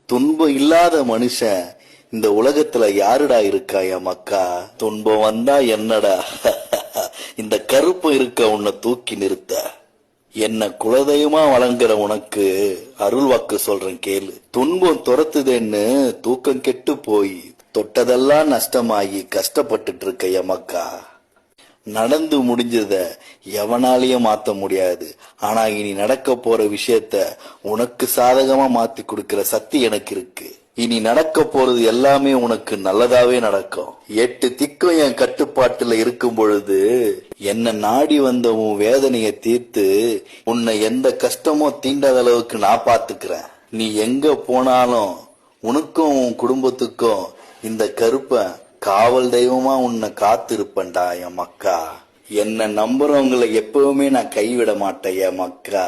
துன்பம் இல்லாத மனுஷன் இந்த உலகத்துல யாருடா இருக்கா என் மக்கா? துன்பம் வந்தா என்னடா இந்த கருப்பு இருக்க உன்னை தூக்கி நிறுத்த. என்ன குலதெய்வமா வழங்குற உனக்கு அருள் வாக்கு சொல்றேன் கேளு. துன்பம் துரத்துதேன்னு தூக்கம் கெட்டு போய் தொட்டதெல்லாம் நஷ்டமாகி கஷ்டப்பட்டுட்டு இருக்க என் மக்கா. நடந்து முடிஞ்சத எவனாலையும் மாத்த முடியாது. ஆனா இனி நடக்க போற விஷயத்த உனக்கு சாதகமா மாத்தி கொடுக்கிற சக்தி எனக்கு இருக்கு. இனி நடக்க போறது எல்லாமே உனக்கு நல்லதாவே நடக்கும். 8 திக்கும் என் கட்டுப்பாட்டுல இருக்கும் பொழுது என்ன நாடி வந்த உன் வேதனைய தீர்த்து உன்னை எந்த கஷ்டமோ தீண்டாத அளவுக்கு நான் பாத்துக்கிறேன். நீ எங்க போனாலும் உனக்கும் உன் குடும்பத்துக்கும் இந்த கருப்ப காவல் தெய்வமா உன்னை காத்திருப்பேன்டா என் மக்கா. என்ன நம்புறவங்களை எப்பவுமே நான் கைவிட மாட்டேன் என் மக்கா.